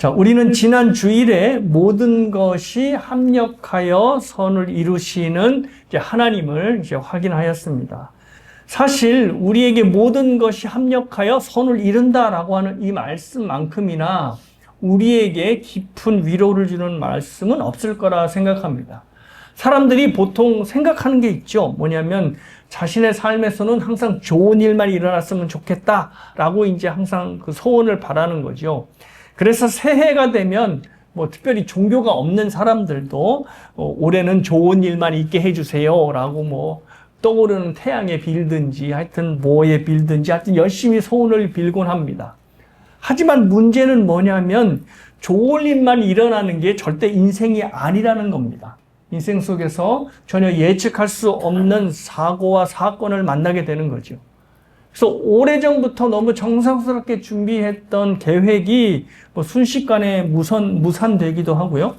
자, 우리는 지난 주일에 모든 것이 합력하여 선을 이루시는 하나님을 확인하였습니다. 사실 우리에게 모든 것이 합력하여 선을 이룬다라고 하는 이 말씀만큼이나 우리에게 깊은 위로를 주는 말씀은 없을 거라 생각합니다. 사람들이 보통 생각하는 게 있죠. 뭐냐면 자신의 삶에서는 항상 좋은 일만 일어났으면 좋겠다라고 이제 항상 그 소원을 바라는 거죠. 그래서 새해가 되면 특별히 종교가 없는 사람들도 올해는 좋은 일만 있게 해주세요라고 떠오르는 태양에 빌든지 하여튼 뭐에 빌든지 하여튼 열심히 소원을 빌곤 합니다. 하지만 문제는 뭐냐면 좋은 일만 일어나는 게 절대 인생이 아니라는 겁니다. 인생 속에서 전혀 예측할 수 없는 사고와 사건을 만나게 되는 거죠. 그래서 오래전부터 너무 정성스럽게 준비했던 계획이 순식간에 무산되기도 하고요.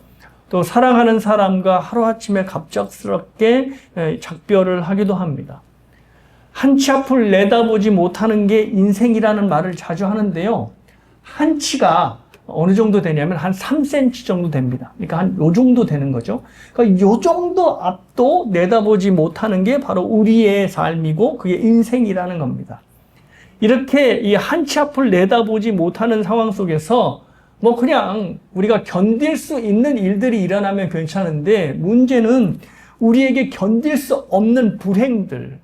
또 사랑하는 사람과 하루아침에 갑작스럽게 작별을 하기도 합니다. 한치 앞을 내다보지 못하는 게 인생이라는 말을 자주 하는데요. 한치가 어느 정도 되냐면 한 3cm 정도 됩니다. 그러니까 한 요 정도 되는 거죠. 그러니까 요 정도 앞도 내다보지 못하는 게 바로 우리의 삶이고 그게 인생이라는 겁니다. 이렇게 이 한치 앞을 내다보지 못하는 상황 속에서 그냥 우리가 견딜 수 있는 일들이 일어나면 괜찮은데 문제는 우리에게 견딜 수 없는 불행들이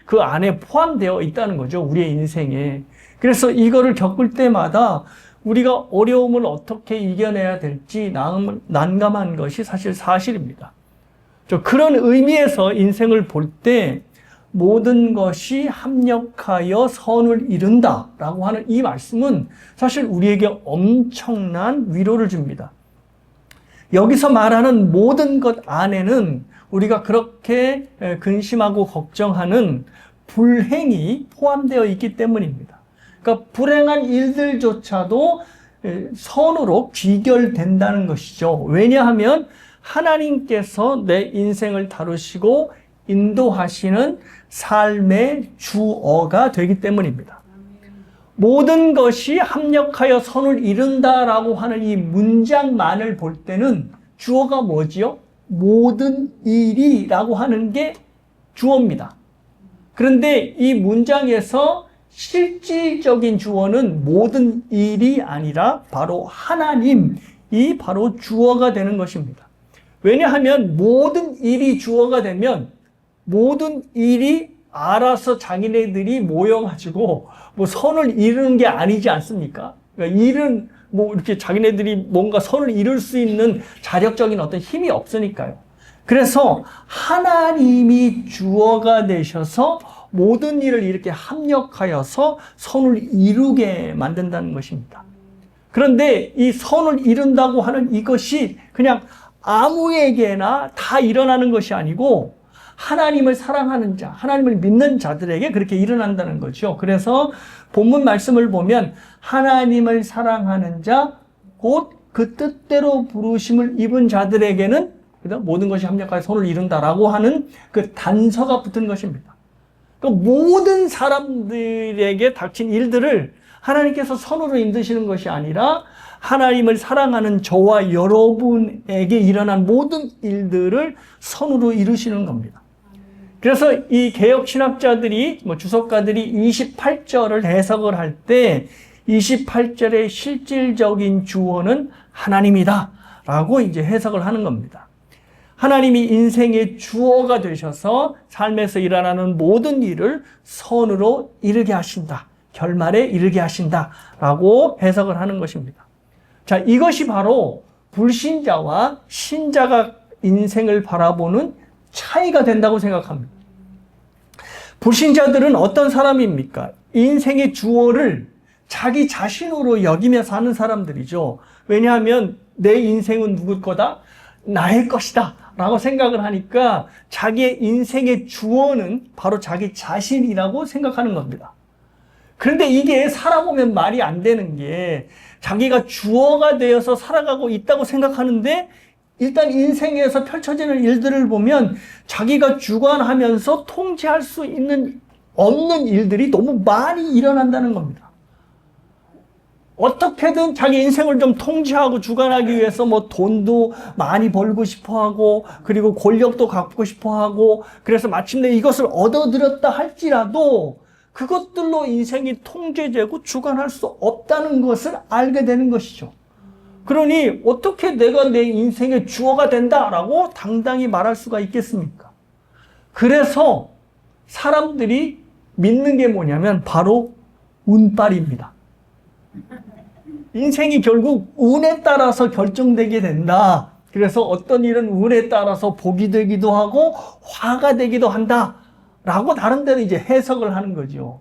그 안에 포함되어 있다는 거죠. 우리의 인생에. 그래서 이거를 겪을 때마다 우리가 어려움을 어떻게 이겨내야 될지 난감한 것이 사실입니다. 그런 의미에서 인생을 볼 때 모든 것이 합력하여 선을 이룬다라고 하는 이 말씀은 사실 우리에게 엄청난 위로를 줍니다. 여기서 말하는 모든 것 안에는 우리가 그렇게 근심하고 걱정하는 불행이 포함되어 있기 때문입니다. 그러니까 불행한 일들조차도 선으로 귀결된다는 것이죠. 왜냐하면 하나님께서 내 인생을 다루시고 인도하시는 삶의 주어가 되기 때문입니다. 모든 것이 합력하여 선을 이룬다라고 하는 이 문장만을 볼 때는 주어가 뭐지요? 모든 일이라고 하는 게 주어입니다. 그런데 이 문장에서 실질적인 주어는 모든 일이 아니라 바로 하나님이 바로 주어가 되는 것입니다. 왜냐하면 모든 일이 주어가 되면 모든 일이 알아서 자기네들이 모여가지고 선을 이루는 게 아니지 않습니까? 그러니까 일은 이렇게 자기네들이 뭔가 선을 이룰 수 있는 자력적인 어떤 힘이 없으니까요. 그래서 하나님이 주어가 되셔서 모든 일을 이렇게 합력하여서 선을 이루게 만든다는 것입니다. 그런데 이 선을 이룬다고 하는 이것이 그냥 아무에게나 다 일어나는 것이 아니고 하나님을 사랑하는 자, 하나님을 믿는 자들에게 그렇게 일어난다는 거죠. 그래서 본문 말씀을 보면 하나님을 사랑하는 자, 곧 그 뜻대로 부르심을 입은 자들에게는 모든 것이 합력하여 선을 이룬다라고 하는 그 단서가 붙은 것입니다. 그러니까 모든 사람들에게 닥친 일들을 하나님께서 선으로 인도시는 것이 아니라 하나님을 사랑하는 저와 여러분에게 일어난 모든 일들을 선으로 이루시는 겁니다. 그래서 이 개혁 신학자들이 주석가들이 28절을 해석을 할 때 28절의 실질적인 주어는 하나님이다 라고 이제 해석을 하는 겁니다. 하나님이 인생의 주어가 되셔서 삶에서 일어나는 모든 일을 선으로 이루게 하신다. 결말에 이르게 하신다 라고 해석을 하는 것입니다. 자, 이것이 바로 불신자와 신자가 인생을 바라보는 차이가 된다고 생각합니다. 불신자들은 어떤 사람입니까? 인생의 주어를 자기 자신으로 여기며 사는 사람들이죠. 왜냐하면 내 인생은 누구 거다? 나의 것이다 라고 생각을 하니까 자기의 인생의 주어는 바로 자기 자신이라고 생각하는 겁니다. 그런데 이게 살아보면 말이 안 되는 게 자기가 주어가 되어서 살아가고 있다고 생각하는데 일단 인생에서 펼쳐지는 일들을 보면 자기가 주관하면서 통제할 수 없는 일들이 너무 많이 일어난다는 겁니다. 어떻게든 자기 인생을 좀 통제하고 주관하기 위해서 뭐 돈도 많이 벌고 싶어 하고, 그리고 권력도 갖고 싶어 하고, 그래서 마침내 이것을 얻어들였다 할지라도 그것들로 인생이 통제되고 주관할 수 없다는 것을 알게 되는 것이죠. 그러니 어떻게 내가 내 인생의 주어가 된다라고 당당히 말할 수가 있겠습니까? 그래서 사람들이 믿는 게 뭐냐면 바로 운빨입니다. 인생이 결국 운에 따라서 결정되게 된다. 그래서 어떤 일은 운에 따라서 복이 되기도 하고 화가 되기도 한다. 라고 나름대로 이제 해석을 하는 거죠.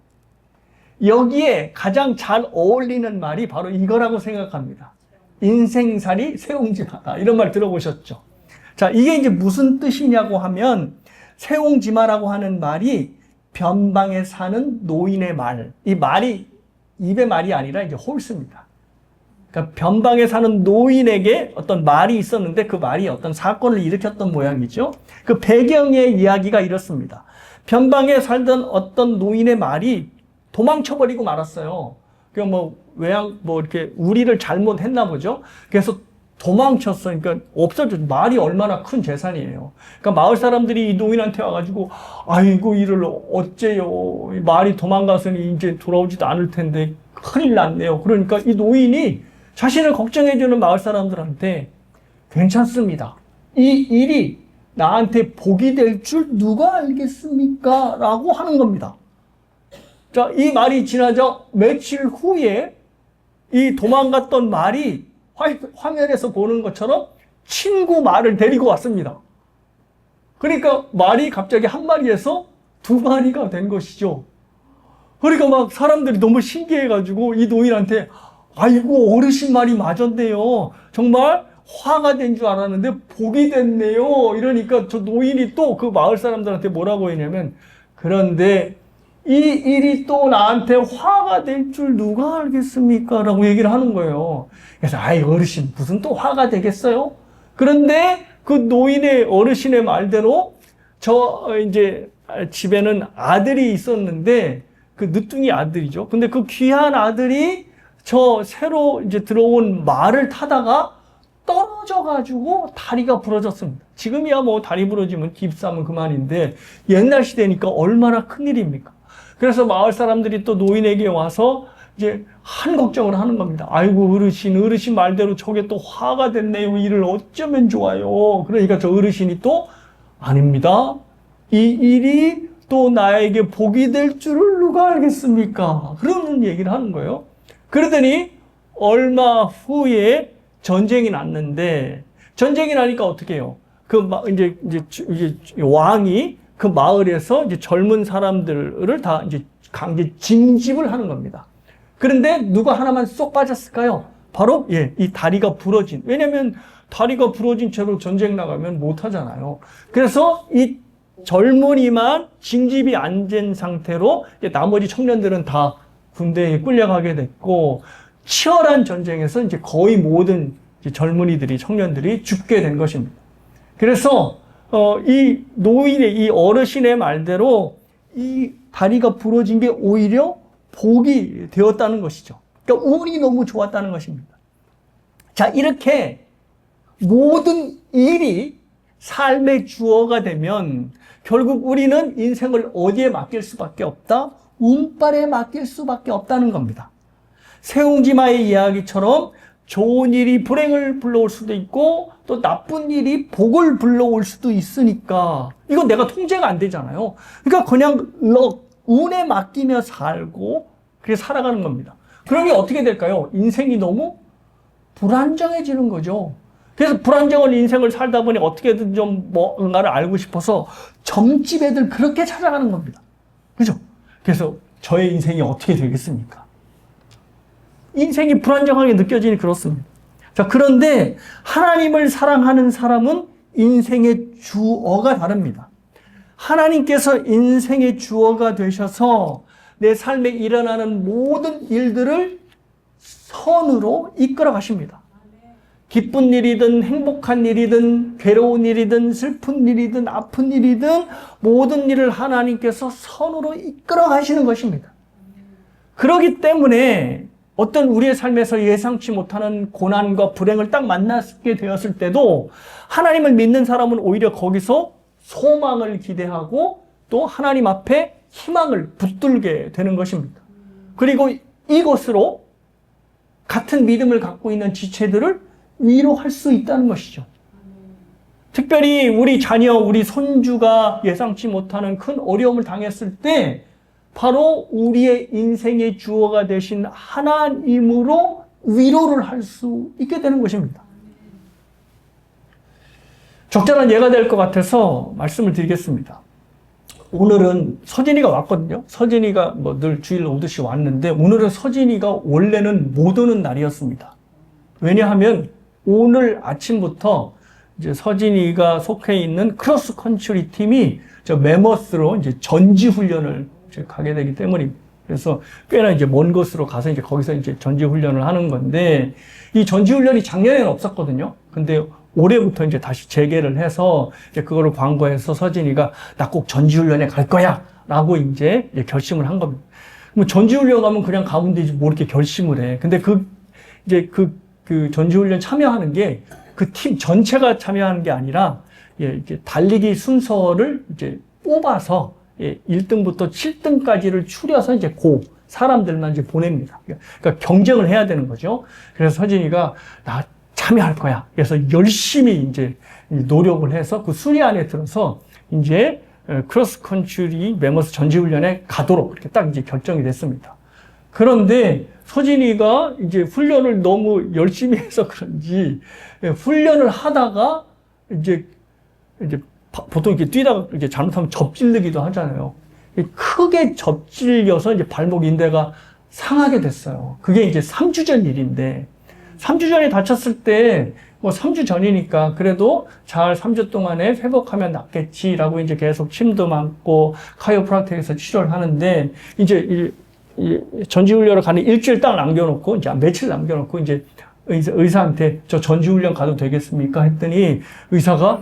여기에 가장 잘 어울리는 말이 바로 이거라고 생각합니다. 인생살이 세옹지마다. 이런 말 들어보셨죠? 자, 이게 이제 무슨 뜻이냐고 하면 세옹지마라고 하는 말이 변방에 사는 노인의 말. 이 말이 입의 말이 아니라 이제 홀수입니다. 그러니까 변방에 사는 노인에게 어떤 말이 있었는데 그 말이 어떤 사건을 일으켰던 모양이죠. 그 배경의 이야기가 이렇습니다. 변방에 살던 어떤 노인의 말이 도망쳐버리고 말았어요. 그 이렇게 우리를 잘못했나 보죠. 그래서 도망쳤어요. 그러니까 없어졌죠. 말이 얼마나 큰 재산이에요. 그러니까 마을 사람들이 이 노인한테 와가지고, 아이고, 이를 어째요. 말이 도망가서는 이제 돌아오지도 않을 텐데 큰일 났네요. 그러니까 이 노인이 자신을 걱정해주는 마을 사람들한테 괜찮습니다. 이 일이 나한테 복이 될 줄 누가 알겠습니까? 라고 하는 겁니다. 자, 이 말이 지나자 며칠 후에 이 도망갔던 말이 화면에서 보는 것처럼 친구 말을 데리고 왔습니다. 그러니까 말이 갑자기 한 마리에서 두 마리가 된 것이죠. 그러니까 막 사람들이 너무 신기해가지고 이 노인한테 아이고 어르신 말이 맞았네요. 정말 화가 된 줄 알았는데 복이 됐네요. 이러니까 저 노인이 또 그 마을 사람들한테 뭐라고 했냐면 그런데 이 일이 또 나한테 화가 될 줄 누가 알겠습니까? 라고 얘기를 하는 거예요. 그래서 아이 어르신 무슨 또 화가 되겠어요? 그런데 그 노인의 어르신의 말대로 저 이제 집에는 아들이 있었는데 그 늦둥이 아들이죠. 근데 그 귀한 아들이 저 새로 이제 들어온 말을 타다가 떨어져가지고 다리가 부러졌습니다. 지금이야 뭐 다리 부러지면 깁스하면 그만인데 옛날 시대니까 얼마나 큰일입니까? 그래서 마을 사람들이 또 노인에게 와서 이제 한 걱정을 하는 겁니다. 아이고 어르신 말대로 저게 또 화가 됐네요. 이를 어쩌면 좋아요. 그러니까 저 어르신이 또 아닙니다. 이 일이 또 나에게 복이 될 줄을 누가 알겠습니까? 그런 얘기를 하는 거예요. 그러더니 얼마 후에 전쟁이 났는데 전쟁이 나니까 어떻게 해요? 이제 왕이 그 마을에서 이제 젊은 사람들을 다 이제 강제 징집을 하는 겁니다. 그런데 누가 하나만 쏙 빠졌을까요? 바로 이 다리가 부러진. 왜냐면 다리가 부러진 채로 전쟁 나가면 못 하잖아요. 그래서 이 젊은이만 징집이 안 된 상태로 나머지 청년들은 다 군대에 끌려가게 됐고 치열한 전쟁에서 이제 거의 모든 젊은이들이 청년들이 죽게 된 것입니다. 그래서 이 노인의 이 어르신의 말대로 이 다리가 부러진 게 오히려 복이 되었다는 것이죠. 그러니까 운이 너무 좋았다는 것입니다. 자, 이렇게 모든 일이 삶의 주어가 되면 결국 우리는 인생을 어디에 맡길 수밖에 없다? 운빨에 맡길 수밖에 없다는 겁니다. 세옹지마의 이야기처럼 좋은 일이 불행을 불러올 수도 있고 또 나쁜 일이 복을 불러올 수도 있으니까 이건 내가 통제가 안 되잖아요. 그러니까 그냥 운에 맡기며 살고 그렇게 살아가는 겁니다. 그러면 어떻게 될까요? 인생이 너무 불안정해지는 거죠. 그래서 불안정한 인생을 살다 보니 어떻게든 좀 뭔가를 알고 싶어서 점집 애들 그렇게 찾아가는 겁니다. 그죠? 그래서 저의 인생이 어떻게 되겠습니까? 인생이 불안정하게 느껴지니 그렇습니다. 자, 그런데 하나님을 사랑하는 사람은 인생의 주어가 다릅니다. 하나님께서 인생의 주어가 되셔서 내 삶에 일어나는 모든 일들을 선으로 이끌어 가십니다. 기쁜 일이든 행복한 일이든 괴로운 일이든 슬픈 일이든 아픈 일이든 모든 일을 하나님께서 선으로 이끌어 가시는 것입니다. 그렇기 때문에 어떤 우리의 삶에서 예상치 못하는 고난과 불행을 딱 만나게 되었을 때도 하나님을 믿는 사람은 오히려 거기서 소망을 기대하고 또 하나님 앞에 희망을 붙들게 되는 것입니다. 그리고 이것으로 같은 믿음을 갖고 있는 지체들을 위로할 수 있다는 것이죠. 특별히 우리 자녀, 우리 손주가 예상치 못하는 큰 어려움을 당했을 때 바로 우리의 인생의 주어가 되신 하나님으로 위로를 할 수 있게 되는 것입니다. 적절한 예가 될 것 같아서 말씀을 드리겠습니다. 오늘은 서진이가 왔거든요. 서진이가 뭐 늘 주일 오듯이 왔는데 오늘은 서진이가 원래는 못 오는 날이었습니다. 왜냐하면 오늘 아침부터 이제 서진이가 속해 있는 크로스 컨트리 팀이 저 메머스로 이제 전지 훈련을 이제 가게 되기 때문입니다. 그래서 꽤나 이제 먼 곳으로 가서 이제 거기서 이제 전지 훈련을 하는 건데 이 전지 훈련이 작년에는 없었거든요. 근데 올해부터 이제 다시 재개를 해서 이제 그거를 광고해서 서진이가 나 꼭 전지훈련에 갈 거야 라고 이제 결심을 한 겁니다. 뭐 전지훈련 가면 그냥 가면 되지 뭐 이렇게 결심을 해. 근데 이제 그 전지훈련 참여하는 게 그 팀 전체가 참여하는 게 아니라 이제 달리기 순서를 이제 뽑아서 1등부터 7등까지를 추려서 이제 사람들만 이제 보냅니다. 그러니까 경쟁을 해야 되는 거죠. 그래서 서진이가 나 참여할 거야. 그래서 열심히 이제 노력을 해서 그 순위 안에 들어서 이제 크로스 컨트리 메머스 전지훈련에 가도록 이렇게 딱 이제 결정이 됐습니다. 그런데 서진이가 이제 훈련을 너무 열심히 해서 그런지 훈련을 하다가 이제 보통 이렇게 뛰다가 이제 잘못하면 접질리기도 하잖아요. 크게 접질려서 이제 발목 인대가 상하게 됐어요. 그게 이제 3주 전 일인데 3주 전에 다쳤을 때, 뭐 3주 전이니까 그래도 잘 3주 동안에 회복하면 낫겠지라고 이제 계속 침도 맞고 카이오프라틱에서 치료를 하는데 이제 전지훈련을 가는 일주일 딱 남겨놓고 이제 며칠 남겨놓고 이제 의사한테 저 전지훈련 가도 되겠습니까? 했더니 의사가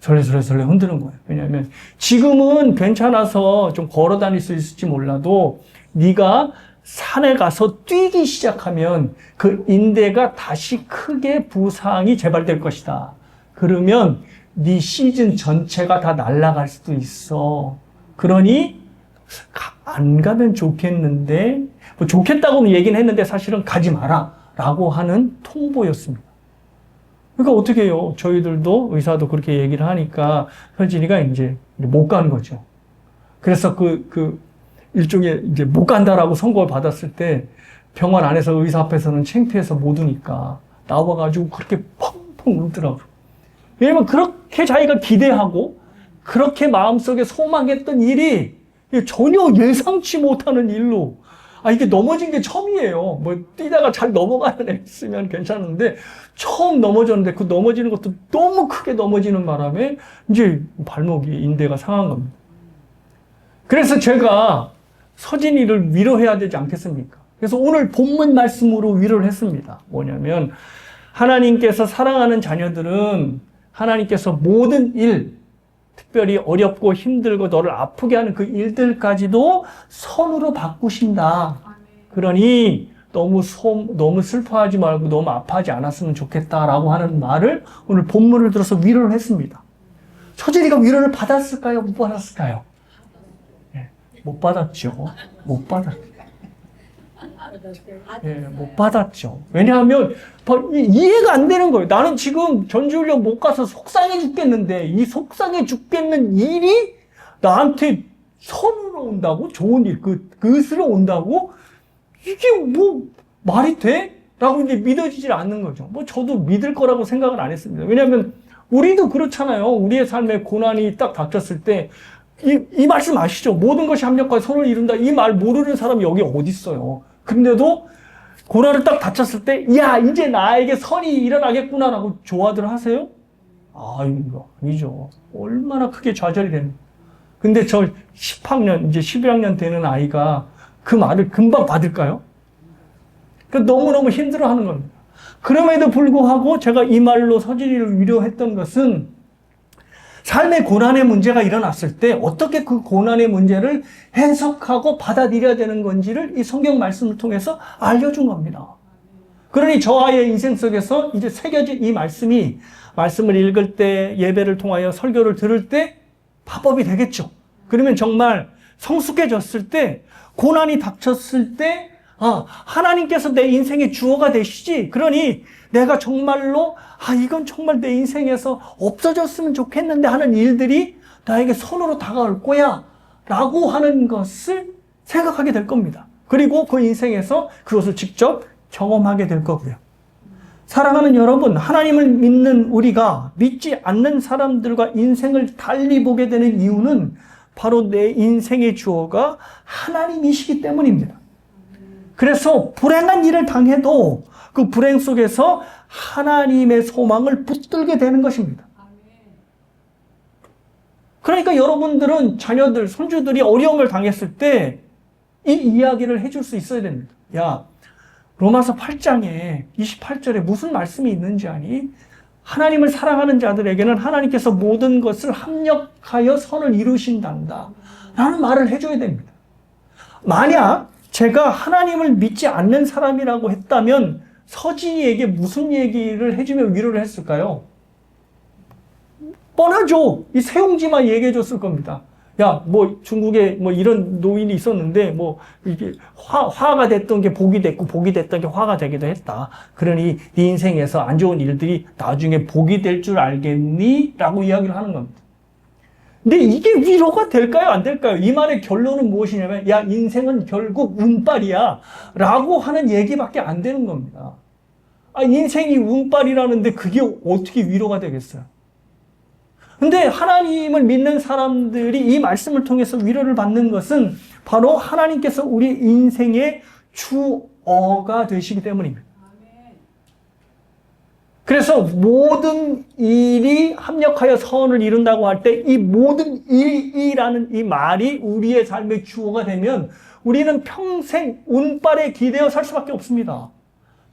설레설레 흔드는 거예요. 왜냐하면 지금은 괜찮아서 좀 걸어 다닐 수 있을지 몰라도 네가 산에 가서 뛰기 시작하면 그 인대가 다시 크게 부상이 재발될 것이다. 그러면 네 시즌 전체가 다 날아갈 수도 있어. 그러니 안 가면 좋겠는데 뭐 좋겠다고는 얘기는 했는데 사실은 가지 마라 라고 하는 통보였습니다. 그러니까 어떻게 해요? 저희들도 의사도 그렇게 얘기를 하니까 서진이가 이제 못 간 거죠. 그래서 일종의 이제 못 간다라고 선고를 받았을 때 병원 안에서 의사 앞에서는 창피해서 못 오니까 나와가지고 그렇게 펑펑 울더라고요. 왜냐면 그렇게 자기가 기대하고 그렇게 마음속에 소망했던 일이 전혀 예상치 못하는 일로 이게 넘어진 게 처음이에요. 뭐 뛰다가 잘 넘어가는 애 있으면 괜찮은데 처음 넘어졌는데 그 넘어지는 것도 너무 크게 넘어지는 바람에 이제 발목이 인대가 상한 겁니다. 그래서 제가 서진이를 위로해야 되지 않겠습니까? 그래서 오늘 본문 말씀으로 위로를 했습니다. 뭐냐면 하나님께서 사랑하는 자녀들은 하나님께서 모든 일, 특별히 어렵고 힘들고 너를 아프게 하는 그 일들까지도 선으로 바꾸신다. 그러니 너무 슬퍼하지 말고 너무 아파하지 않았으면 좋겠다라고 하는 말을 오늘 본문을 들어서 위로를 했습니다. 서진이가 위로를 받았을까요? 못 받았을까요? 못 받았죠. 못 받았죠. 못 받았죠. 왜냐하면 이해가 안 되는 거예요. 나는 지금 전지훈련 못 가서 속상해 죽겠는데 이 속상해 죽겠는 일이 나한테 선으로 온다고? 좋은 일, 그것으로 온다고? 이게 뭐 말이 돼? 라고 이제 믿어지질 않는 거죠. 뭐 저도 믿을 거라고 생각을 안 했습니다. 왜냐하면 우리도 그렇잖아요. 우리의 삶에 고난이 딱 닥쳤을 때 이 말씀 아시죠? 모든 것이 합력과 선을 이룬다. 이 말 모르는 사람이 여기 어디 있어요? 근데도 고난을 딱 다쳤을 때, 야, 이제 나에게 선이 일어나겠구나라고 좋아들 하세요? 이거 아니죠. 얼마나 크게 좌절이 되는. 근데 저 10학년, 이제 11학년 되는 아이가 그 말을 금방 받을까요? 그러니까 너무너무 힘들어 하는 겁니다. 그럼에도 불구하고 제가 이 말로 서진이를 위로했던 것은 삶의 고난의 문제가 일어났을 때 어떻게 그 고난의 문제를 해석하고 받아들여야 되는 건지를 이 성경 말씀을 통해서 알려준 겁니다. 그러니 저와의 인생 속에서 이제 새겨진 이 말씀이 말씀을 읽을 때, 예배를 통하여 설교를 들을 때 파법이 되겠죠. 그러면 정말 성숙해졌을 때, 고난이 닥쳤을 때, 하나님께서 내 인생의 주어가 되시지. 그러니 내가 정말로 이건 정말 내 인생에서 없어졌으면 좋겠는데 하는 일들이 나에게 손으로 다가올 거야 라고 하는 것을 생각하게 될 겁니다. 그리고 그 인생에서 그것을 직접 경험하게 될 거고요. 사랑하는 여러분, 하나님을 믿는 우리가 믿지 않는 사람들과 인생을 달리 보게 되는 이유는 바로 내 인생의 주어가 하나님이시기 때문입니다. 그래서 불행한 일을 당해도 그 불행 속에서 하나님의 소망을 붙들게 되는 것입니다. 그러니까 여러분들은 자녀들, 손주들이 어려움을 당했을 때 이 이야기를 해줄 수 있어야 됩니다. 야, 로마서 8장에 28절에 무슨 말씀이 있는지 아니? 하나님을 사랑하는 자들에게는 하나님께서 모든 것을 합력하여 선을 이루신단다 라는 말을 해줘야 됩니다. 만약 제가 하나님을 믿지 않는 사람이라고 했다면 서진이에게 무슨 얘기를 해주면 위로를 했을까요? 뻔하죠. 이 세용지만 얘기해 줬을 겁니다. 야, 중국에 이런 노인이 있었는데, 이게 화가 됐던 게 복이 됐고, 복이 됐던 게 화가 되기도 했다. 그러니 네 인생에서 안 좋은 일들이 나중에 복이 될 줄 알겠니? 라고 이야기를 하는 겁니다. 근데 이게 위로가 될까요? 안 될까요? 이 말의 결론은 무엇이냐면, 야, 인생은 결국 운빨이야. 라고 하는 얘기밖에 안 되는 겁니다. 인생이 운빨이라는데 그게 어떻게 위로가 되겠어요? 근데 하나님을 믿는 사람들이 이 말씀을 통해서 위로를 받는 것은 바로 하나님께서 우리 인생의 주어가 되시기 때문입니다. 그래서 모든 일이 합력하여 선을 이룬다고 할 때 이 모든 일이라는 이 말이 우리의 삶의 주어가 되면 우리는 평생 운빨에 기대어 살 수밖에 없습니다.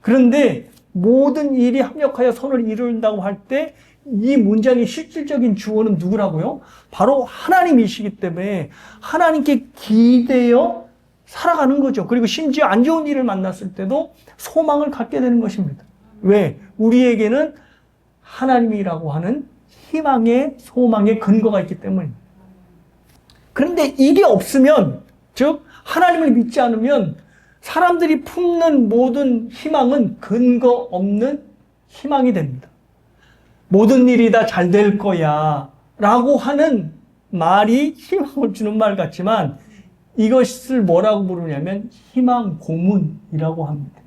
그런데 모든 일이 합력하여 선을 이룬다고 할 때 이 문장의 실질적인 주어는 누구라고요? 바로 하나님이시기 때문에 하나님께 기대어 살아가는 거죠. 그리고 심지어 안 좋은 일을 만났을 때도 소망을 갖게 되는 것입니다. 왜? 우리에게는 하나님이라고 하는 희망의, 소망의 근거가 있기 때문입니다. 그런데 이게 없으면, 즉 하나님을 믿지 않으면 사람들이 품는 모든 희망은 근거 없는 희망이 됩니다. 모든 일이 다 잘 될 거야 라고 하는 말이 희망을 주는 말 같지만 이것을 뭐라고 부르냐면 희망 고문이라고 합니다.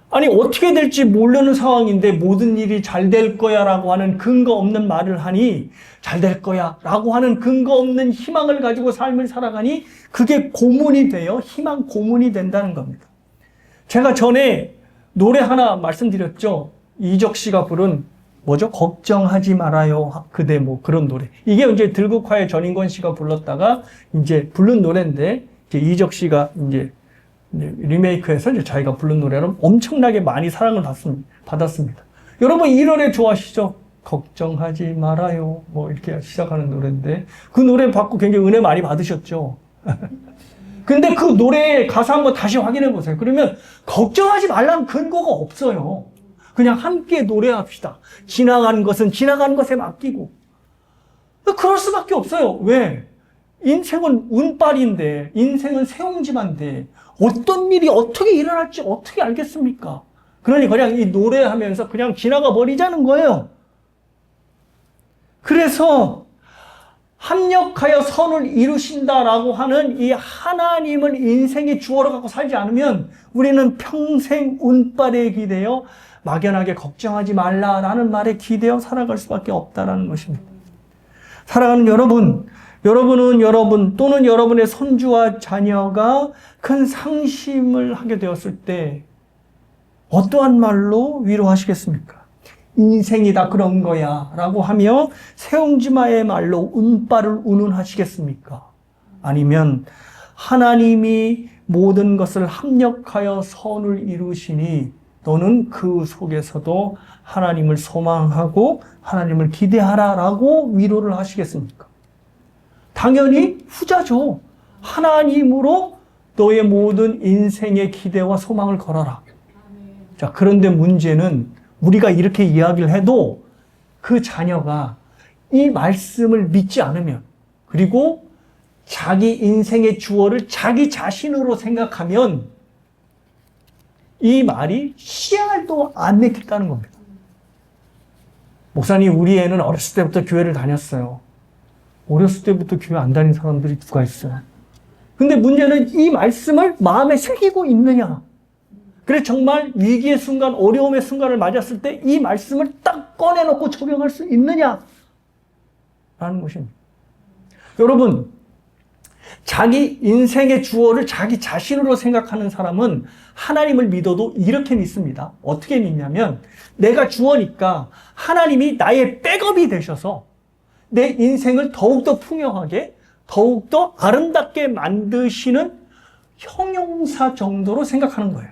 아니 어떻게 될지 모르는 상황인데 모든 일이 잘 될 거야 라고 하는 근거 없는 말을 하니 잘 될 거야 라고 하는 근거 없는 희망을 가지고 삶을 살아가니 그게 고문이 되어 희망 고문이 된다는 겁니다. 제가 전에 노래 하나 말씀드렸죠. 이적 씨가 부른 걱정하지 말아요 그대 그런 노래. 이게 이제 들국화의 전인권 씨가 불렀다가 이제 부른 노래인데 이제 이적 씨가 이제 리메이크해서 이제 자기가 부른 노래로 엄청나게 많이 사랑을 받았습니다. 여러분 이 노래 좋아하시죠? 걱정하지 말아요 이렇게 시작하는 노래인데 그 노래 받고 굉장히 은혜 많이 받으셨죠? 근데 그 노래의 가사 한번 다시 확인해 보세요. 그러면 걱정하지 말라는 근거가 없어요. 그냥 함께 노래합시다. 지나간 것은 지나간 것에 맡기고. 그럴 수밖에 없어요. 왜? 인생은 운빨인데, 인생은 세옹지만데, 어떤 일이 어떻게 일어날지 어떻게 알겠습니까? 그러니 그냥 이 노래하면서 그냥 지나가 버리자는 거예요. 그래서 합력하여 선을 이루신다라고 하는 이 하나님을 인생의 주어로 갖고 살지 않으면 우리는 평생 운빨에 기대어 막연하게 걱정하지 말라라는 말에 기대어 살아갈 수밖에 없다라는 것입니다. 사랑하는 여러분, 여러분은 여러분 또는 여러분의 손주와 자녀가 큰 상심을 하게 되었을 때 어떠한 말로 위로하시겠습니까? 인생이 다 그런 거야 라고 하며 세옹지마의 말로 운빨을 운운하시겠습니까? 아니면 하나님이 모든 것을 합력하여 선을 이루시니 너는 그 속에서도 하나님을 소망하고 하나님을 기대하라라고 위로를 하시겠습니까? 당연히 후자죠. 하나님으로 너의 모든 인생의 기대와 소망을 걸어라. 자, 그런데 문제는 우리가 이렇게 이야기를 해도 그 자녀가 이 말씀을 믿지 않으면, 그리고 자기 인생의 주어를 자기 자신으로 생각하면 이 말이 씨알도 안 맺혔다는 겁니다. 목사님, 우리 애는 어렸을 때부터 교회를 다녔어요. 어렸을 때부터 교회 안 다닌 사람들이 누가 있어요? 근데 문제는 이 말씀을 마음에 새기고 있느냐? 그래, 정말 위기의 순간, 어려움의 순간을 맞았을 때 이 말씀을 딱 꺼내놓고 적용할 수 있느냐? 라는 것입니다. 여러분, 자기 인생의 주어를 자기 자신으로 생각하는 사람은 하나님을 믿어도 이렇게 믿습니다. 어떻게 믿냐면, 내가 주어니까 하나님이 나의 백업이 되셔서 내 인생을 더욱더 풍요하게, 더욱더 아름답게 만드시는 형용사 정도로 생각하는 거예요.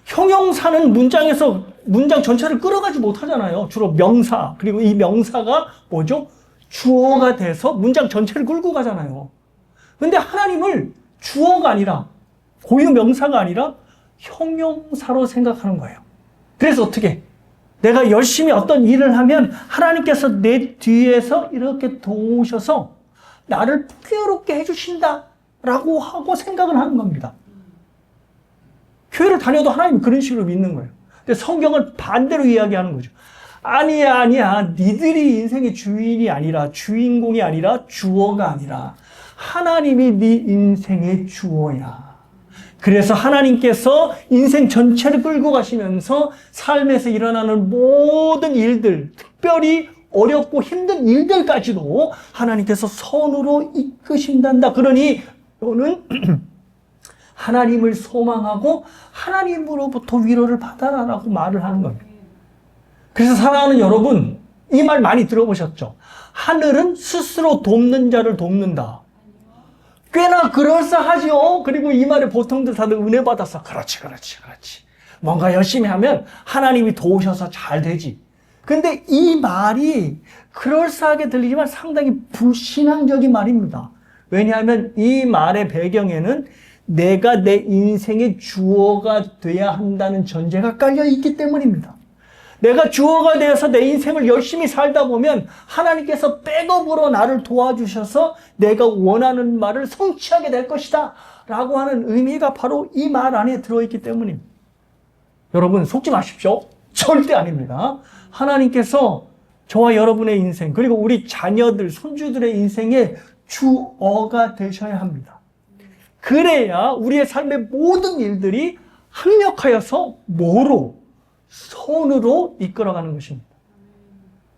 형용사는 문장에서 문장 전체를 끌어가지 못하잖아요. 주로 명사, 그리고 이 명사가 뭐죠? 주어가 돼서 문장 전체를 끌고 가잖아요. 근데 하나님을 주어가 아니라, 고유 명사가 아니라 형용사로 생각하는 거예요. 그래서 어떻게? 내가 열심히 어떤 일을 하면 하나님께서 내 뒤에서 이렇게 도우셔서 나를 풍요롭게 해주신다라고 하고 생각을 하는 겁니다. 교회를 다녀도 하나님 그런 식으로 믿는 거예요. 근데 성경은 반대로 이야기하는 거죠. 아니야. 니들이 인생의 주인이 아니라, 주인공이 아니라, 주어가 아니라 하나님이 네 인생의 주어야. 그래서 하나님께서 인생 전체를 끌고 가시면서 삶에서 일어나는 모든 일들, 특별히 어렵고 힘든 일들까지도 하나님께서 선으로 이끄신단다. 그러니 너는 하나님을 소망하고 하나님으로부터 위로를 받아라라고 말을 하는 겁니다. 그래서 사랑하는 여러분, 이 말 많이 들어보셨죠? 하늘은 스스로 돕는 자를 돕는다. 꽤나 그럴싸하죠? 그리고 이 말에 보통들 다들 은혜 받아서 그렇지. 뭔가 열심히 하면 하나님이 도우셔서 잘 되지. 근데 이 말이 그럴싸하게 들리지만 상당히 불신앙적인 말입니다. 왜냐하면 이 말의 배경에는 내가 내 인생의 주어가 돼야 한다는 전제가 깔려 있기 때문입니다. 내가 주어가 되어서 내 인생을 열심히 살다 보면 하나님께서 백업으로 나를 도와주셔서 내가 원하는 말을 성취하게 될 것이다 라고 하는 의미가 바로 이 말 안에 들어있기 때문입니다. 여러분, 속지 마십시오. 절대 아닙니다. 하나님께서 저와 여러분의 인생, 그리고 우리 자녀들, 손주들의 인생의 주어가 되셔야 합니다. 그래야 우리의 삶의 모든 일들이 합력하여서 뭐로? 선으로 이끌어가는 것입니다.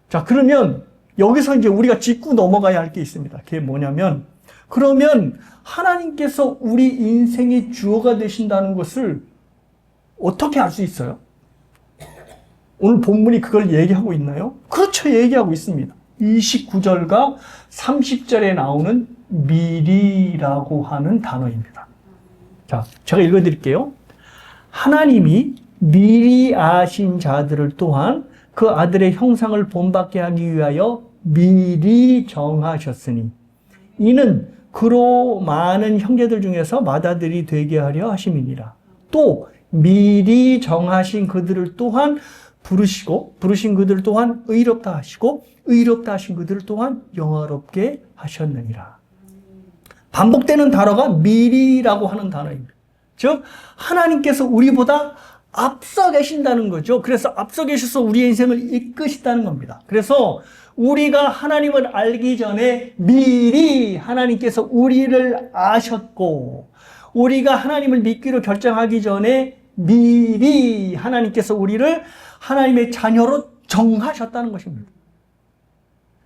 자, 그러면 여기서 이제 우리가 짚고 넘어가야 할 게 있습니다. 그게 뭐냐면, 그러면 하나님께서 우리 인생의 주어가 되신다는 것을 어떻게 알 수 있어요? 오늘 본문이 그걸 얘기하고 있나요? 그렇죠, 얘기하고 있습니다. 29절과 30절에 나오는 미리라고 하는 단어입니다. 자, 제가 읽어드릴게요. 하나님이 미리 아신 자들을 또한 그 아들의 형상을 본받게 하기 위하여 미리 정하셨으니 이는 그로 많은 형제들 중에서 맏아들이 되게 하려 하심이니라. 또 미리 정하신 그들을 또한 부르신 그들을 또한 의롭다 하시고 의롭다 하신 그들을 또한 영화롭게 하셨느니라. 반복되는 단어가 미리라고 하는 단어입니다. 즉 하나님께서 우리보다 앞서 계신다는 거죠. 그래서 앞서 계셔서 우리의 인생을 이끄신다는 겁니다. 그래서 우리가 하나님을 알기 전에 미리 하나님께서 우리를 아셨고, 우리가 하나님을 믿기로 결정하기 전에 미리 하나님께서 우리를 하나님의 자녀로 정하셨다는 것입니다.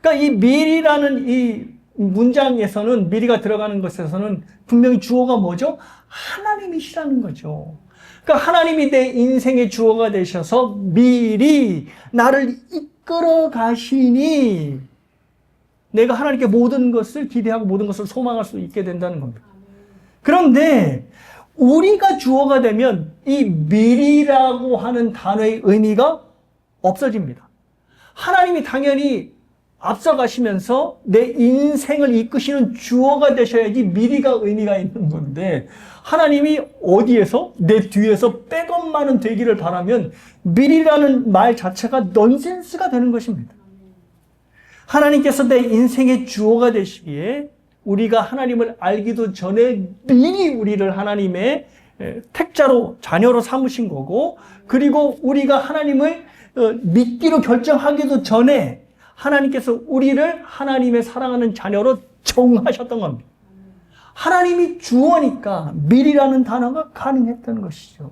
그러니까 이 미리라는 이 문장에서는, 미리가 들어가는 것에서는 분명히 주어가 뭐죠? 하나님이시라는 거죠. 그러니까 하나님이 내 인생의 주어가 되셔서 미리 나를 이끌어 가시니 내가 하나님께 모든 것을 기대하고 모든 것을 소망할 수 있게 된다는 겁니다. 그런데 우리가 주어가 되면 이 미리라고 하는 단어의 의미가 없어집니다. 하나님이 당연히 앞서가시면서 내 인생을 이끄시는 주어가 되셔야지 미리가 의미가 있는 건데, 하나님이 어디에서 내 뒤에서 백업만은 되기를 바라면 미리라는 말 자체가 넌센스가 되는 것입니다. 하나님께서 내 인생의 주어가 되시기에 우리가 하나님을 알기도 전에 미리 우리를 하나님의 택자로, 자녀로 삼으신 거고, 그리고 우리가 하나님을 믿기로 결정하기도 전에 하나님께서 우리를 하나님의 사랑하는 자녀로 정하셨던 겁니다. 하나님이 주어니까 미리라는 단어가 가능했던 것이죠.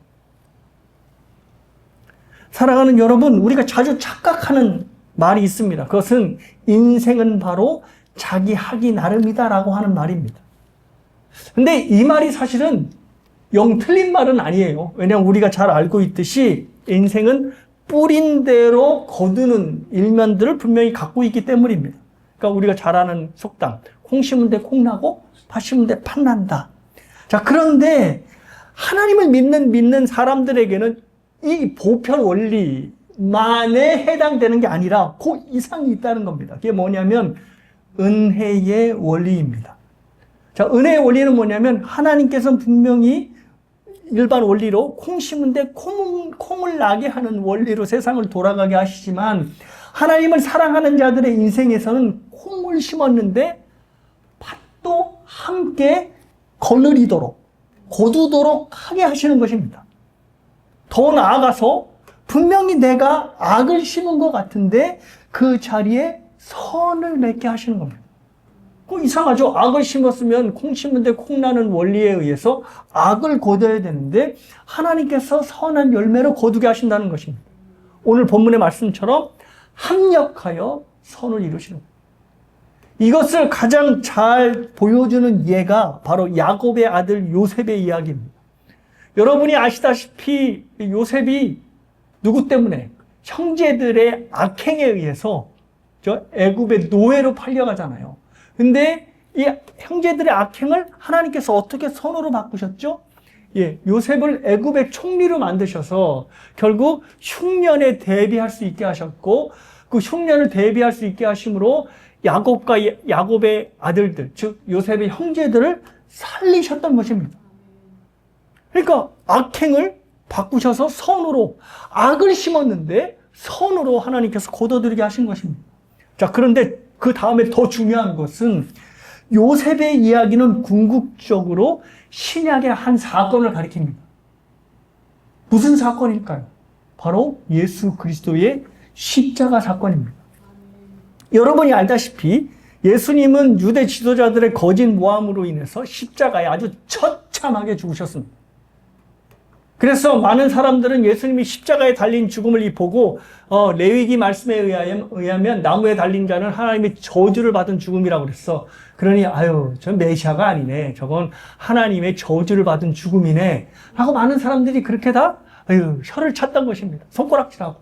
사랑하는 여러분, 우리가 자주 착각하는 말이 있습니다. 그것은 인생은 바로 자기 하기 나름이다라고 하는 말입니다. 근데 이 말이 사실은 영 틀린 말은 아니에요. 왜냐하면 우리가 잘 알고 있듯이 인생은 뿌린 대로 거두는 일면들을 분명히 갖고 있기 때문입니다. 그러니까 우리가 잘 아는 속담, 콩 심은 데 콩 나고 팥 심은 데 팥 난다. 자, 그런데 하나님을 믿는 사람들에게는 이 보편 원리만에 해당되는 게 아니라 그 이상이 있다는 겁니다. 그게 뭐냐면 은혜의 원리입니다. 자, 은혜의 원리는 뭐냐면 하나님께서는 분명히 일반 원리로 콩 심은데 콩을 나게 하는 원리로 세상을 돌아가게 하시지만, 하나님을 사랑하는 자들의 인생에서는 콩을 심었는데 팥도 함께 거느리도록, 거두도록 하게 하시는 것입니다. 더 나아가서 분명히 내가 악을 심은 것 같은데 그 자리에 선을 맺게 하시는 겁니다. 이상하죠? 악을 심었으면 콩 심는데 콩 나는 원리에 의해서 악을 거둬야 되는데 하나님께서 선한 열매로 거두게 하신다는 것입니다. 오늘 본문의 말씀처럼 합력하여 선을 이루시는 겁니다. 이것을 가장 잘 보여주는 예가 바로 야곱의 아들 요셉의 이야기입니다. 여러분이 아시다시피 요셉이 누구 때문에? 형제들의 악행에 의해서 저 애굽의 노예로 팔려가잖아요. 근데 이 형제들의 악행을 하나님께서 어떻게 선으로 바꾸셨죠? 예, 요셉을 애굽의 총리로 만드셔서 결국 흉년에 대비할 수 있게 하셨고, 그 흉년을 대비할 수 있게 하심으로 야곱의 아들들, 즉 요셉의 형제들을 살리셨던 것입니다. 그러니까 악행을 바꾸셔서 선으로, 악을 심었는데 선으로 하나님께서 거둬들이게 하신 것입니다. 자, 그런데 그 다음에 더 중요한 것은 요셉의 이야기는 궁극적으로 신약의 한 사건을 가리킵니다. 무슨 사건일까요? 바로 예수 그리스도의 십자가 사건입니다. 여러분이 알다시피 예수님은 유대 지도자들의 거짓 모함으로 인해서 십자가에 아주 처참하게 죽으셨습니다. 그래서 많은 사람들은 예수님이 십자가에 달린 죽음을 보고 레위기 말씀에 의하면 나무에 달린 자는 하나님의 저주를 받은 죽음이라고 그랬어. 그러니 전 메시아가 아니네. 저건 하나님의 저주를 받은 죽음이네. 하고 많은 사람들이 그렇게 다 혀를 찼던 것입니다. 손가락질하고.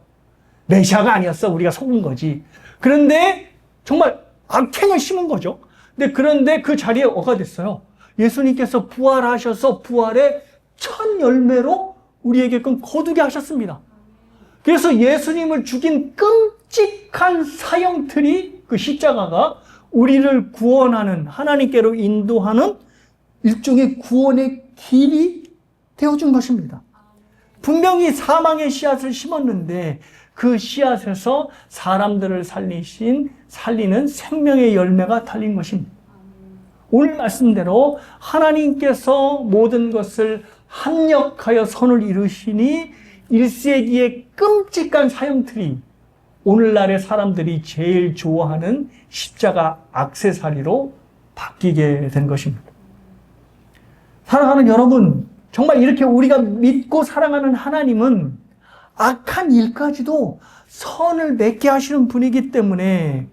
메시아가 아니었어. 우리가 속은 거지. 그런데 정말 악행을 심은 거죠. 그런데 그 자리에 뭐가 됐어요? 예수님께서 부활하셔서 부활의 첫 열매로 우리에게 거두게 하셨습니다. 그래서 예수님을 죽인 끔찍한 사형틀이, 그 십자가가 우리를 구원하는, 하나님께로 인도하는 일종의 구원의 길이 되어준 것입니다. 분명히 사망의 씨앗을 심었는데 그 씨앗에서 사람들을 살리는 생명의 열매가 달린 것입니다. 오늘 말씀대로 하나님께서 모든 것을 합력하여 선을 이루시니 1세기의 끔찍한 사형틀이 오늘날의 사람들이 제일 좋아하는 십자가 액세서리로 바뀌게 된 것입니다. 사랑하는 여러분, 정말 이렇게 우리가 믿고 사랑하는 하나님은 악한 일까지도 선을 맺게 하시는 분이기 때문에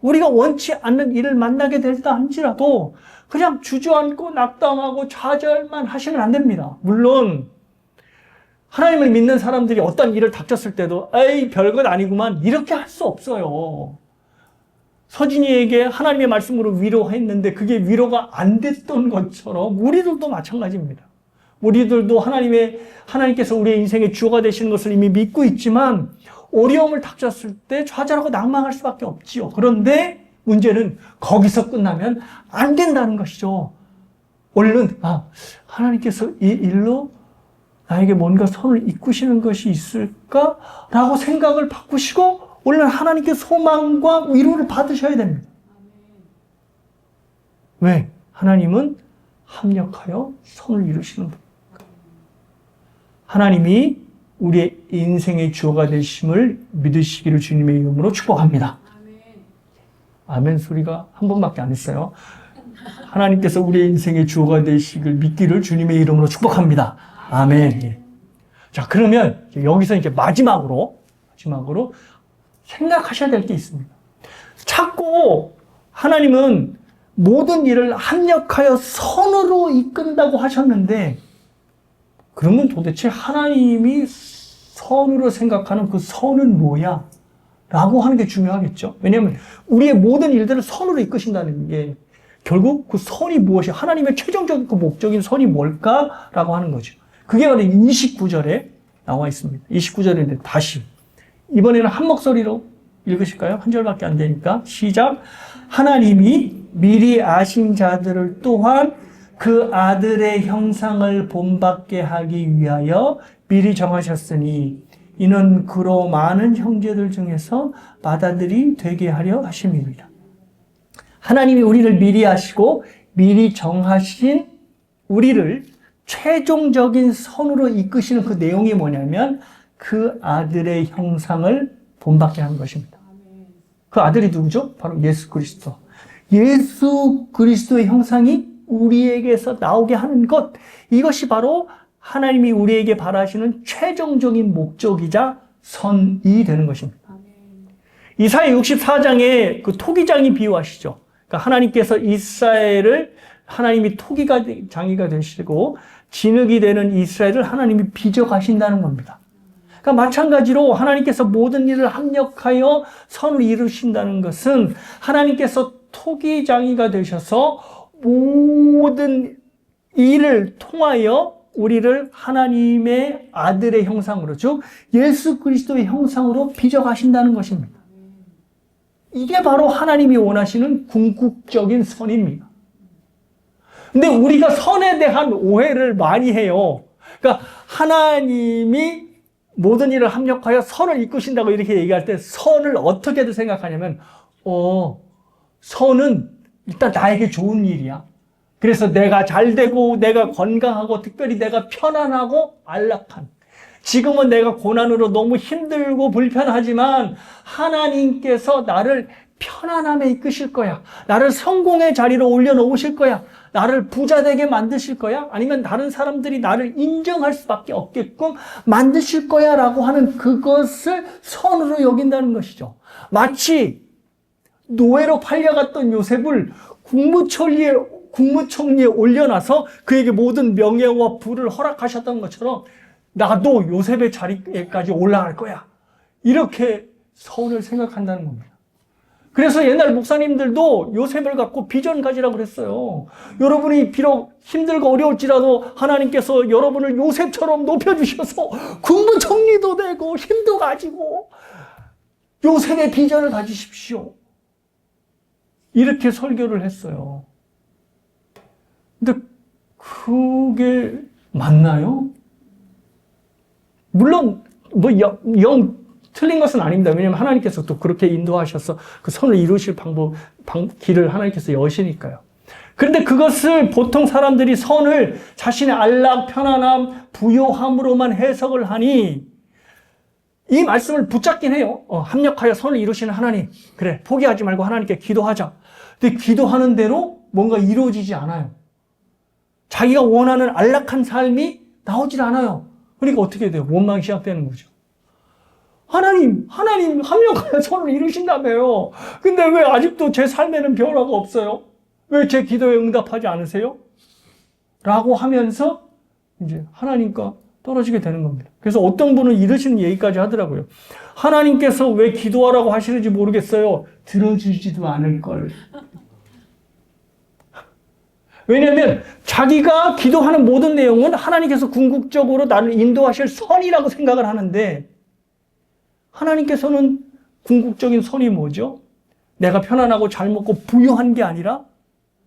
우리가 원치 않는 일을 만나게 되다 할지라도 그냥 주저앉고 낙담하고 좌절만 하시면 안 됩니다. 물론 하나님을 믿는 사람들이 어떤 일을 닥쳤을 때도 에이 별것 아니구만 이렇게 할 수 없어요. 서진이에게 하나님의 말씀으로 위로했는데 그게 위로가 안 됐던 것처럼 우리들도 마찬가지입니다. 우리들도 하나님께서 우리의 인생의 주가 되시는 것을 이미 믿고 있지만 어려움을 닥쳤을 때 좌절하고 낭망할 수밖에 없지요. 그런데 문제는 거기서 끝나면 안 된다는 것이죠. 얼른 하나님께서 이 일로 나에게 뭔가 선을 이끄시는 것이 있을까라고 생각을 바꾸시고 얼른 하나님께 소망과 위로를 받으셔야 됩니다. 왜? 하나님은 합력하여 선을 이루시는 분. 하나님이 우리의 인생의 주어가 되심을 믿으시기를 주님의 이름으로 축복합니다. 아멘 소리가 한 번밖에 안 했어요. 하나님께서 우리의 인생의 주어가 되시길 믿기를 주님의 이름으로 축복합니다. 아멘. 자, 그러면 여기서 이제 마지막으로 생각하셔야 될 게 있습니다. 자꾸 하나님은 모든 일을 합력하여 선으로 이끈다고 하셨는데, 그러면 도대체 하나님이 선으로 생각하는 그 선은 뭐야? 라고 하는 게 중요하겠죠. 왜냐하면 우리의 모든 일들을 선으로 이끄신다는 게 결국 그 선이 무엇이, 하나님의 최종적인 그 목적인 선이 뭘까라고 하는 거죠. 그게 바로 29절에 나와 있습니다. 29절인데 다시 이번에는 한 목소리로 읽으실까요? 한 절밖에 안 되니까 시작. 하나님이 미리 아신 자들을 또한 그 아들의 형상을 본받게 하기 위하여 미리 정하셨으니 이는 그로 많은 형제들 중에서 맏아들이 되게 하려 하심입니다. 하나님이 우리를 미리 아시고 미리 정하신 우리를 최종적인 선으로 이끄시는 그 내용이 뭐냐면 그 아들의 형상을 본받게 하는 것입니다. 그 아들이 누구죠? 바로 예수 그리스도. 예수 그리스도의 형상이 우리에게서 나오게 하는 것, 이것이 바로 하나님이 우리에게 바라시는 최종적인 목적이자 선이 되는 것입니다. 이사야 64장에 그 토기장이 비유하시죠. 그러니까 하나님께서 이스라엘을 하나님이 장이가 되시고 진흙이 되는 이스라엘을 하나님이 빚어가신다는 겁니다. 그러니까 마찬가지로 하나님께서 모든 일을 합력하여 선을 이루신다는 것은 하나님께서 토기장이가 되셔서 모든 일을 통하여 우리를 하나님의 아들의 형상으로, 즉 예수 그리스도의 형상으로 빚어가신다는 것입니다. 이게 바로 하나님이 원하시는 궁극적인 선입니다. 근데 우리가 선에 대한 오해를 많이 해요. 그러니까 하나님이 모든 일을 합력하여 선을 이끄신다고 이렇게 얘기할 때 선을 어떻게들 생각하냐면 선은 일단 나에게 좋은 일이야. 그래서 내가 잘 되고 내가 건강하고 특별히 내가 편안하고 안락한, 지금은 내가 고난으로 너무 힘들고 불편하지만 하나님께서 나를 편안함에 이끄실 거야. 나를 성공의 자리로 올려놓으실 거야. 나를 부자 되게 만드실 거야. 아니면 다른 사람들이 나를 인정할 수밖에 없게끔 만드실 거야 라고 하는 그것을 선으로 여긴다는 것이죠. 마치 노예로 팔려갔던 요셉을 국무총리에 올려놔서 그에게 모든 명예와 부를 허락하셨던 것처럼 나도 요셉의 자리까지 올라갈 거야. 이렇게 선을 생각한다는 겁니다. 그래서 옛날 목사님들도 요셉을 갖고 비전 가지라고 그랬어요. 여러분이 비록 힘들고 어려울지라도 하나님께서 여러분을 요셉처럼 높여주셔서 국무총리도 되고 힘도 가지고 요셉의 비전을 가지십시오. 이렇게 설교를 했어요. 근데 그게 맞나요? 물론 영 틀린 것은 아닙니다. 왜냐하면 하나님께서 또 그렇게 인도하셔서 그 선을 이루실 길을 하나님께서 여시니까요. 그런데 그것을 보통 사람들이 선을 자신의 안락, 편안함, 부요함으로만 해석을 하니 이 말씀을 붙잡긴 해요. 합력하여 선을 이루시는 하나님. 그래, 포기하지 말고 하나님께 기도하자. 근데 기도하는 대로 뭔가 이루어지지 않아요. 자기가 원하는 안락한 삶이 나오질 않아요. 그러니까 어떻게 돼요? 원망이 시작되는 거죠. 하나님 합력하여 선을 이루신다며요. 근데 왜 아직도 제 삶에는 변화가 없어요? 왜 제 기도에 응답하지 않으세요? 라고 하면서 이제 하나님과 떨어지게 되는 겁니다. 그래서 어떤 분은 이러시는 얘기까지 하더라고요. 하나님께서 왜 기도하라고 하시는지 모르겠어요. 들어주지도 않을 걸. 왜냐하면 자기가 기도하는 모든 내용은 하나님께서 궁극적으로 나를 인도하실 선이라고 생각을 하는데, 하나님께서는 궁극적인 선이 뭐죠? 내가 편안하고 잘 먹고 부유한 게 아니라,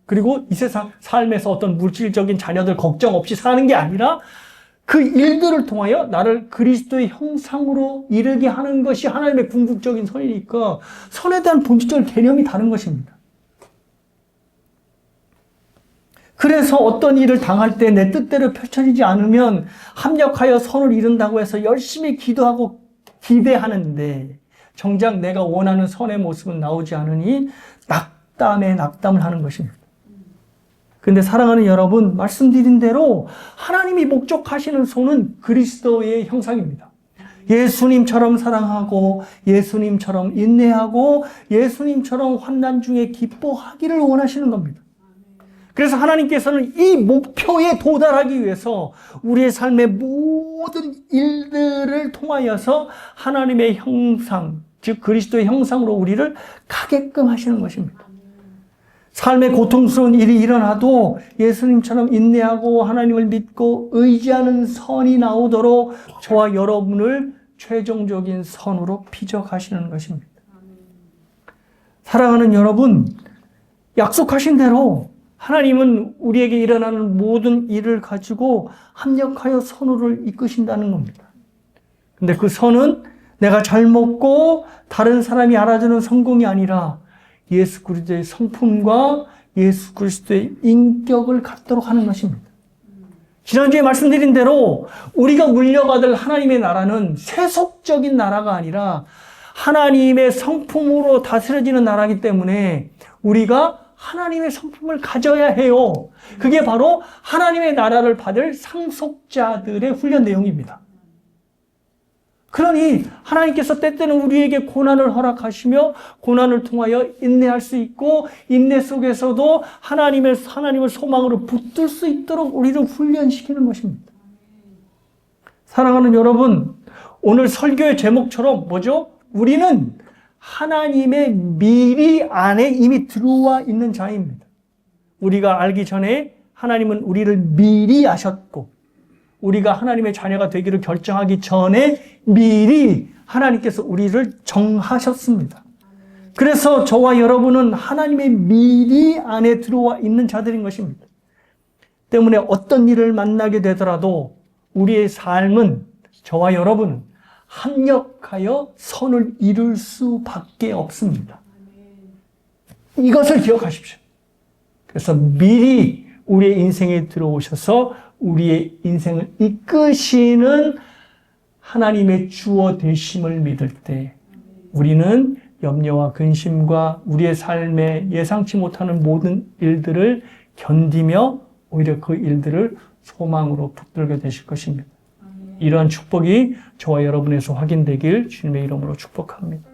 그리고 이 세상 삶에서 어떤 물질적인 자녀들 걱정 없이 사는 게 아니라, 그 일들을 통하여 나를 그리스도의 형상으로 이르게 하는 것이 하나님의 궁극적인 선이니까 선에 대한 본질적인 개념이 다른 것입니다. 그래서 어떤 일을 당할 때 내 뜻대로 펼쳐지지 않으면 합력하여 선을 이룬다고 해서 열심히 기도하고 기대하는데 정작 내가 원하는 선의 모습은 나오지 않으니 낙담에 낙담을 하는 것입니다. 근데 사랑하는 여러분, 말씀드린 대로 하나님이 목적하시는 손은 그리스도의 형상입니다. 예수님처럼 사랑하고 예수님처럼 인내하고 예수님처럼 환난 중에 기뻐하기를 원하시는 겁니다. 그래서 하나님께서는 이 목표에 도달하기 위해서 우리의 삶의 모든 일들을 통하여서 하나님의 형상, 즉 그리스도의 형상으로 우리를 가게끔 하시는 것입니다. 삶의 고통스러운 일이 일어나도 예수님처럼 인내하고 하나님을 믿고 의지하는 선이 나오도록 저와 여러분을 최종적인 선으로 피적하시는 것입니다. 사랑하는 여러분, 약속하신 대로 하나님은 우리에게 일어나는 모든 일을 가지고 합력하여 선으로 이끄신다는 겁니다. 근데 그 선은 내가 잘 먹고 다른 사람이 알아주는 성공이 아니라 예수 그리스도의 성품과 예수 그리스도의 인격을 갖도록 하는 것입니다. 지난주에 말씀드린 대로 우리가 물려받을 하나님의 나라는 세속적인 나라가 아니라 하나님의 성품으로 다스려지는 나라이기 때문에 우리가 하나님의 성품을 가져야 해요. 그게 바로 하나님의 나라를 받을 상속자들의 훈련 내용입니다. 그러니 하나님께서 때때는 우리에게 고난을 허락하시며 고난을 통하여 인내할 수 있고 인내 속에서도 하나님을 소망으로 붙들 수 있도록 우리를 훈련시키는 것입니다. 사랑하는 여러분, 오늘 설교의 제목처럼 뭐죠? 우리는 하나님의 미리 안에 이미 들어와 있는 자입니다. 우리가 알기 전에 하나님은 우리를 미리 아셨고 우리가 하나님의 자녀가 되기를 결정하기 전에 미리 하나님께서 우리를 정하셨습니다. 그래서 저와 여러분은 하나님의 미리 안에 들어와 있는 자들인 것입니다. 때문에 어떤 일을 만나게 되더라도 우리의 삶은, 저와 여러분은 합력하여 선을 이룰 수밖에 없습니다. 이것을 기억하십시오. 그래서 미리 우리의 인생에 들어오셔서 우리의 인생을 이끄시는 하나님의 주어 되심을 믿을 때 우리는 염려와 근심과 우리의 삶에 예상치 못하는 모든 일들을 견디며 오히려 그 일들을 소망으로 붙들게 되실 것입니다. 이러한 축복이 저와 여러분에서 확인되길 주님의 이름으로 축복합니다.